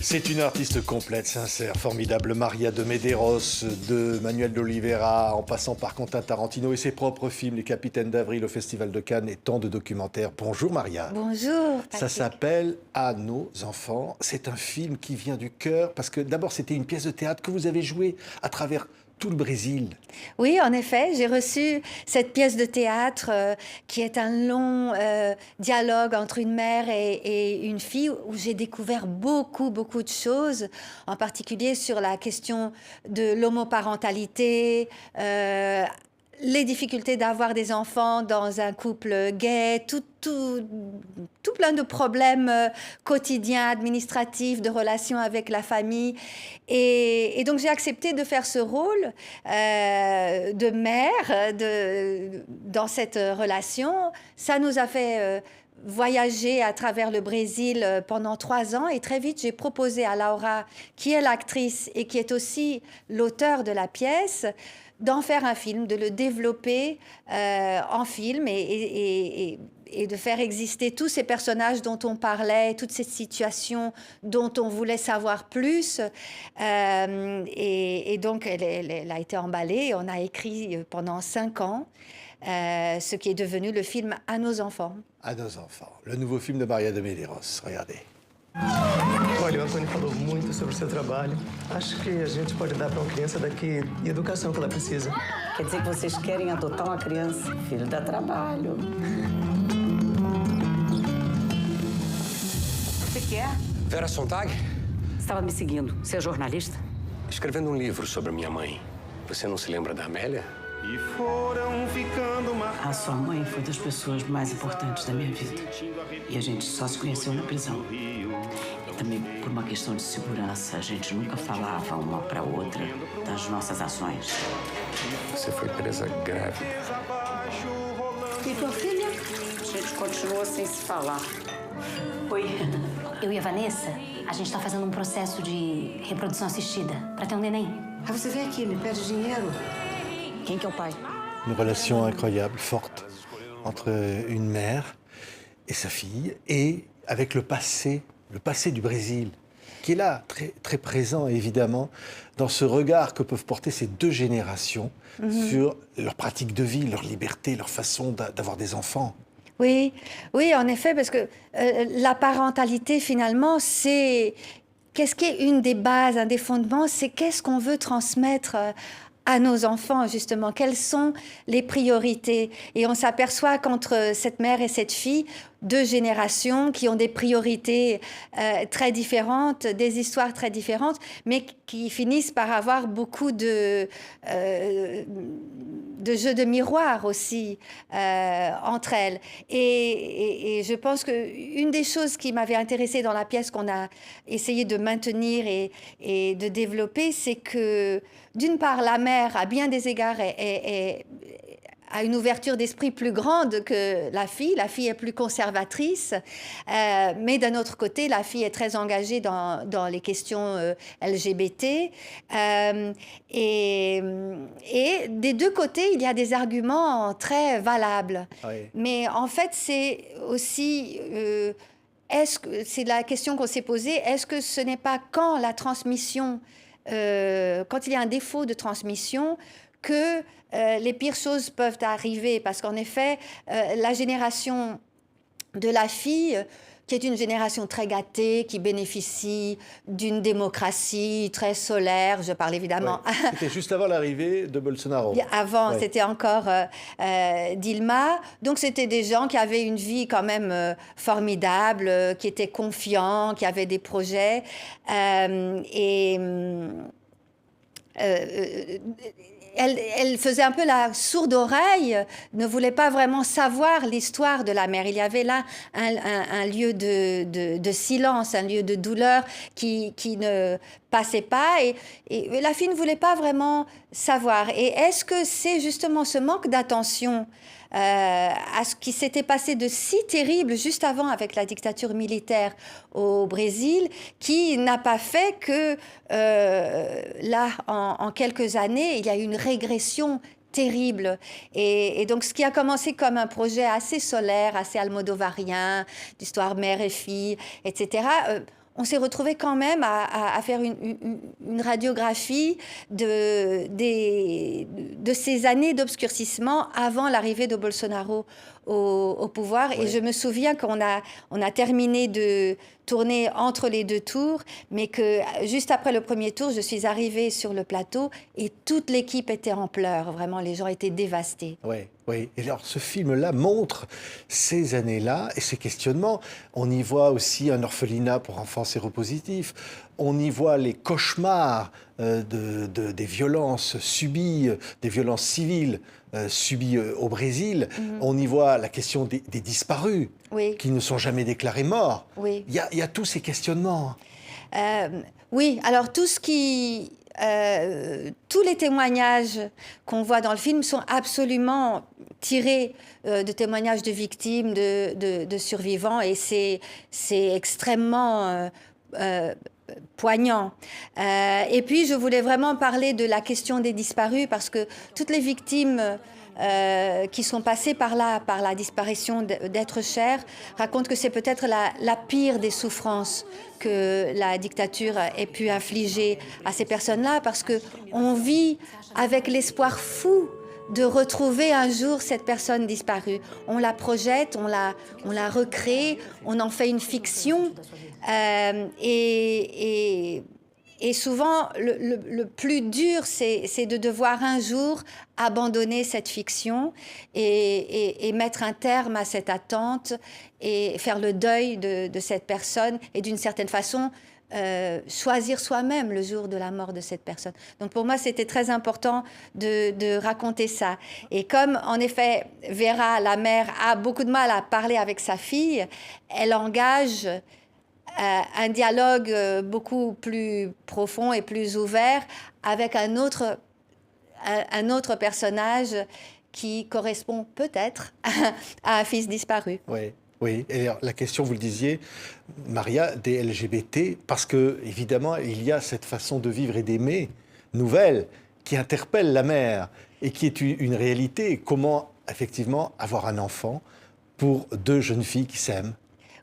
C'est une artiste complète, sincère, formidable. Maria de Medeiros, de Manuel de Oliveira, en passant par Quentin Tarantino et ses propres films, Les Capitaines d'Avril au Festival de Cannes et tant de documentaires. Bonjour Maria. Bonjour Patrick. Ça s'appelle À nos enfants. C'est un film qui vient du cœur parce que d'abord c'était une pièce de théâtre que vous avez jouée à travers tout le Brésil. Oui, en effet, j'ai reçu cette pièce de théâtre qui est un long dialogue entre une mère et une fille où j'ai découvert beaucoup de choses, en particulier sur la question de l'homoparentalité, les difficultés d'avoir des enfants dans un couple gay, tout plein de problèmes quotidiens, administratifs, de relations avec la famille. Et donc, j'ai accepté de faire ce rôle de mère dans cette relation. Ça nous a fait voyager à travers le Brésil pendant 3 ans. Et très vite, j'ai proposé à Laura, qui est l'actrice et qui est aussi l'auteur de la pièce, d'en faire un film, de le développer en film et de faire exister tous ces personnages dont on parlait, toutes ces situations dont on voulait savoir plus. Et donc, elle a été emballée. On a écrit pendant 5 ans ce qui est devenu le film À nos enfants. À nos enfants, le nouveau film de Maria de Medeiros. Regardez. Olha, o Antônio falou muito sobre o seu trabalho. Acho que a gente pode dar para uma criança daqui a educação que ela precisa. Quer dizer que vocês querem adotar uma criança? Filho dá trabalho. Você quer? Vera Sontag? Estava me seguindo. Você é jornalista? Escrevendo um livro sobre a minha mãe. Você não se lembra da Amélia? E foram ficando A sua mãe foi das pessoas mais importantes da minha vida. E a gente só se conheceu na prisão. E também por uma questão de segurança, a gente nunca falava uma para outra das nossas ações. Você foi presa grávida. E tua filha? A gente continua sem se falar. Oi. Eu e a Vanessa, a gente tá fazendo um processo de reprodução assistida para ter um neném. Aí você vem aqui, me pede dinheiro. Quem que é o pai? Une relation incroyable, forte, entre une mère et sa fille, et avec le passé du Brésil, qui est là, très, très présent évidemment, dans ce regard que peuvent porter ces deux générations sur leur pratique de vie, leur liberté, leur façon d'avoir des enfants. Oui, en effet, parce que la parentalité, finalement, c'est... Qu'est-ce qui est une des bases, un des fondements, c'est qu'est-ce qu'on veut transmettre à nos enfants, justement, quelles sont les priorités. Et on s'aperçoit qu'entre cette mère et cette fille, 2 générations qui ont des priorités très différentes, des histoires très différentes, mais qui finissent par avoir beaucoup de jeux de miroir aussi entre elles. Et je pense qu'une des choses qui m'avait intéressée dans la pièce qu'on a essayé de maintenir et de développer, c'est que, d'une part, la mère, à bien des égards, a une ouverture d'esprit plus grande que la fille. La fille est plus conservatrice, mais d'un autre côté, la fille est très engagée dans les questions LGBT. Et des deux côtés, il y a des arguments très valables. Oui. Mais en fait, c'est aussi... c'est la question qu'on s'est posée, est-ce que ce n'est pas quand la transmission, quand il y a un défaut de transmission, que les pires choses peuvent arriver? Parce qu'en effet, la génération de la fille, qui est une génération très gâtée, qui bénéficie d'une démocratie très solaire, je parle évidemment... Ouais. C'était juste avant l'arrivée de Bolsonaro. Avant, Ouais. c'était encore Dilma. Donc, c'était des gens qui avaient une vie quand même formidable, qui étaient confiants, qui avaient des projets. Elle faisait un peu la sourde oreille, ne voulait pas vraiment savoir l'histoire de la mère. Il y avait là un lieu de silence, un lieu de douleur qui ne passait pas. Et la fille ne voulait pas vraiment savoir. Et est-ce que c'est justement ce manque d'attention à ce qui s'était passé de si terrible juste avant avec la dictature militaire au Brésil, qui n'a pas fait que là, en quelques années, il y a eu une régression terrible. Et donc, ce qui a commencé comme un projet assez solaire, assez almodovarien, d'histoire mère et fille, etc., on s'est retrouvé quand même à faire une radiographie de ces années d'obscurcissement avant l'arrivée de Bolsonaro au pouvoir. Ouais. Et je me souviens qu'on a terminé de tourner entre les deux tours, mais que juste après le premier tour, je suis arrivée sur le plateau et toute l'équipe était en pleurs. Vraiment, les gens étaient dévastés. Oui, oui. Et alors, ce film-là montre ces années-là et ces questionnements. On y voit aussi un orphelinat pour enfants séropositifs. On y voit les cauchemars des violences subies, des violences civiles subies au Brésil. On y voit la question des disparus Oui. qui ne sont jamais déclarés morts. Oui. Il y a tous ces questionnements. Oui, alors tous les témoignages qu'on voit dans le film sont absolument tirés de témoignages de victimes, de survivants, et c'est extrêmement poignant. Et puis, je voulais vraiment parler de la question des disparus, parce que toutes les victimes qui sont passées par là, par la disparition d'êtres chers, racontent que c'est peut-être la pire des souffrances que la dictature ait pu infliger à ces personnes-là, parce qu'on vit avec l'espoir fou de retrouver un jour cette personne disparue. On la projette, on la recrée, on en fait une fiction. Et souvent, le plus dur, c'est de devoir un jour abandonner cette fiction et mettre un terme à cette attente et faire le deuil de cette personne et d'une certaine façon choisir soi-même le jour de la mort de cette personne. Donc pour moi, c'était très important de raconter ça. Et comme, en effet, Vera, la mère, a beaucoup de mal à parler avec sa fille, elle engage un dialogue beaucoup plus profond et plus ouvert avec un autre personnage qui correspond peut-être à un fils disparu. Oui. Oui, et alors, la question, vous le disiez, Maria, des LGBT, parce que évidemment, il y a cette façon de vivre et d'aimer nouvelle qui interpelle la mère et qui est une réalité. Comment, effectivement, avoir un enfant pour deux jeunes filles qui s'aiment?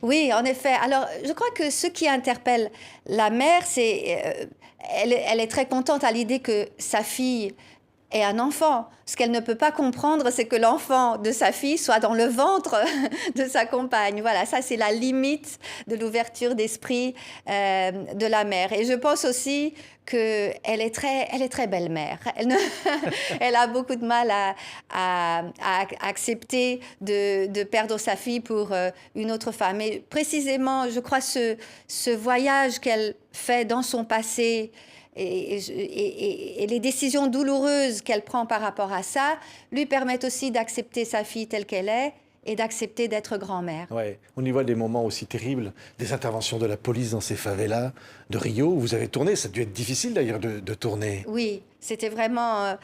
Oui, en effet. Alors, je crois que ce qui interpelle la mère, c'est elle est très contente à l'idée que sa fille ait un enfant. Ce qu'elle ne peut pas comprendre, c'est que l'enfant de sa fille soit dans le ventre de sa compagne. Voilà, ça, c'est la limite de l'ouverture d'esprit de la mère. Et je pense aussi qu'elle est très belle mère. Elle a beaucoup de mal à accepter de perdre sa fille pour une autre femme. Et précisément, je crois, ce voyage qu'elle fait dans son passé et les décisions douloureuses qu'elle prend par rapport à ça lui permettent aussi d'accepter sa fille telle qu'elle est et d'accepter d'être grand-mère. Ouais. On y voit des moments aussi terribles, des interventions de la police dans ces favelas de Rio où vous avez tourné. Ça a dû être difficile d'ailleurs de tourner. Oui, c'était vraiment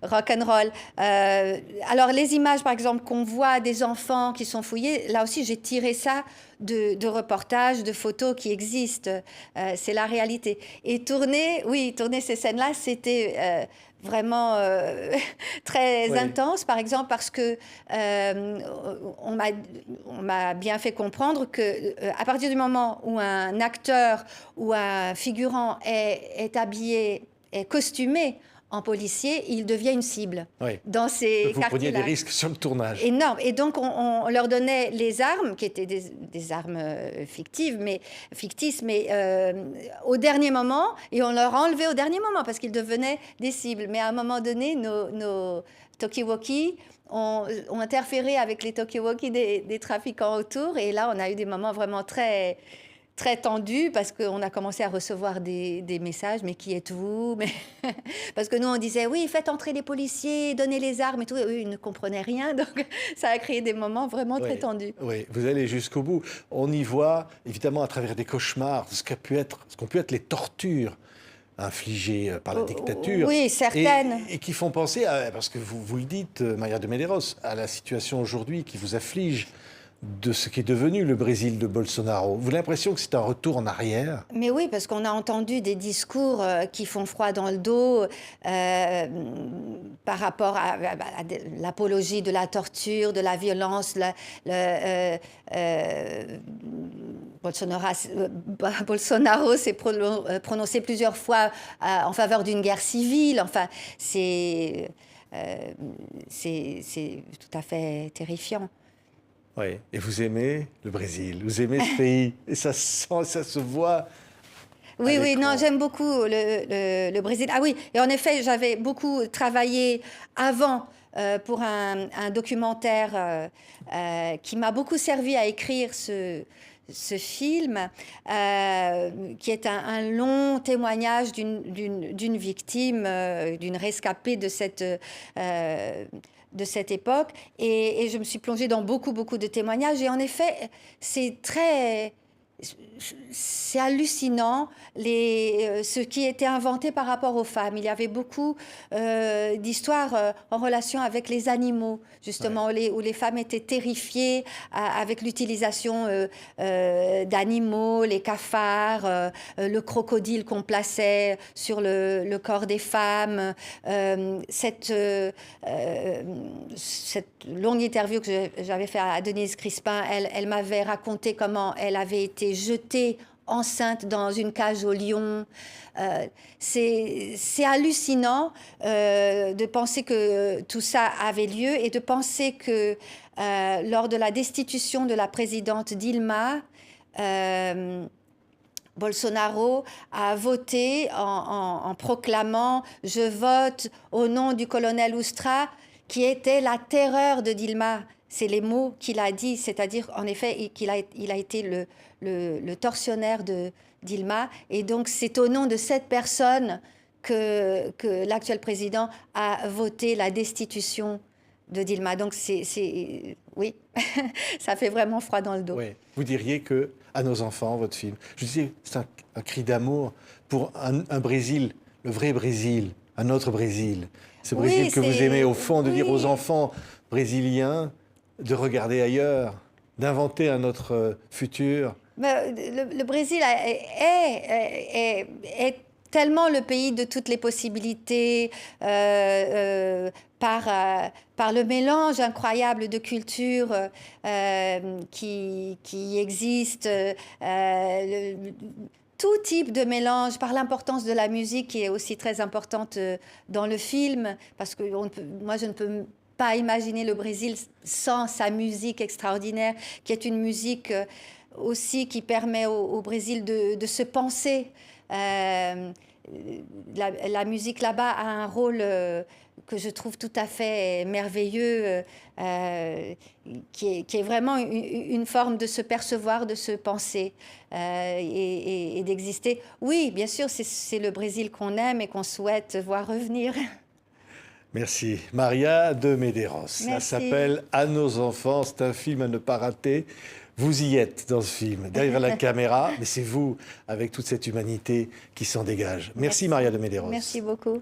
rock'n'roll. Alors les images, par exemple, qu'on voit des enfants qui sont fouillés, là aussi j'ai tiré ça de reportages, de photos qui existent. C'est la réalité. Et tourner ces scènes-là, c'était vraiment très intense, par exemple, parce que on m'a bien fait comprendre que à partir du moment où un acteur ou un figurant est habillé, est costumé en policier, il devient une cible dans ces Vous quartiers-là. preniez des risques sur le tournage. Énorme. Et donc, on leur donnait les armes, qui étaient des armes fictices, mais au dernier moment, et on leur enlevait au dernier moment, parce qu'ils devenaient des cibles. Mais à un moment donné, nos talkie-walkie ont interféré avec les talkie-walkie des trafiquants autour, et là, on a eu des moments vraiment très tendu parce qu'on a commencé à recevoir des messages, mais qui êtes-vous? Mais parce que nous, on disait, oui, faites entrer les policiers, donnez les armes et tout. Et eux, ils ne comprenaient rien, donc ça a créé des moments vraiment très tendus. Oui, vous allez jusqu'au bout. On y voit, évidemment, à travers des cauchemars, ce qu'ont pu être les tortures infligées par la dictature. Oui, certaines. Et qui font penser, parce que vous le dites, Maria de Medeiros, à la situation aujourd'hui qui vous afflige de ce qui est devenu le Brésil de Bolsonaro. Vous avez l'impression que c'est un retour en arrière? Mais oui, parce qu'on a entendu des discours qui font froid dans le dos par rapport à l'apologie de la torture, de la violence. Bolsonaro s'est prononcé plusieurs fois en faveur d'une guerre civile. Enfin, c'est tout à fait terrifiant. Oui, et vous aimez le Brésil, vous aimez ce pays, et ça se sent, ça se voit. Oui, oui, non, j'aime beaucoup le Brésil. Ah oui, et en effet, j'avais beaucoup travaillé avant pour un documentaire qui m'a beaucoup servi à écrire ce film, qui est un long témoignage d'une victime, d'une rescapée de cette époque. Et je me suis plongée dans beaucoup de témoignages. Et en effet, c'est hallucinant ce qui était inventé par rapport aux femmes. Il y avait beaucoup d'histoires en relation avec les animaux, justement, où les femmes étaient terrifiées avec l'utilisation d'animaux, les cafards, le crocodile qu'on plaçait sur le corps des femmes. Cette longue interview que j'avais faite à Denise Crispin, elle m'avait raconté comment elle avait été jetée enceinte dans une cage aux lions. C'est hallucinant de penser que tout ça avait lieu et de penser que lors de la destitution de la présidente Dilma, Bolsonaro a voté en proclamant « Je vote au nom du colonel Ustra », qui était la terreur de Dilma. C'est les mots qu'il a dit, c'est-à-dire, en effet, qu'il a été le tortionnaire de Dilma. Et donc, c'est au nom de cette personne que l'actuel président a voté la destitution de Dilma. Donc, oui, ça fait vraiment froid dans le dos. Oui. Vous diriez que à nos enfants, votre film, je disais, c'est un cri d'amour pour un Brésil, le vrai Brésil, un autre Brésil. Ce Brésil que vous aimez, au fond, de dire aux enfants brésiliens de regarder ailleurs, d'inventer un autre futur. Le Brésil est tellement le pays de toutes les possibilités, par le mélange incroyable de cultures qui existent, tout type de mélange, par l'importance de la musique qui est aussi très importante dans le film, parce que moi je ne peux pas imaginer le Brésil sans sa musique extraordinaire, qui est une musique aussi qui permet au Brésil de se penser. La musique là-bas a un rôle que je trouve tout à fait merveilleux, qui est vraiment une forme de se percevoir, de se penser et d'exister. Oui, bien sûr, c'est le Brésil qu'on aime et qu'on souhaite voir revenir. Merci. Maria de Medeiros. Ça s'appelle « À nos enfants ». C'est un film à ne pas rater. Vous y êtes dans ce film, derrière la caméra, mais c'est vous, avec toute cette humanité qui s'en dégage. Merci Maria de Medeiros. Merci beaucoup.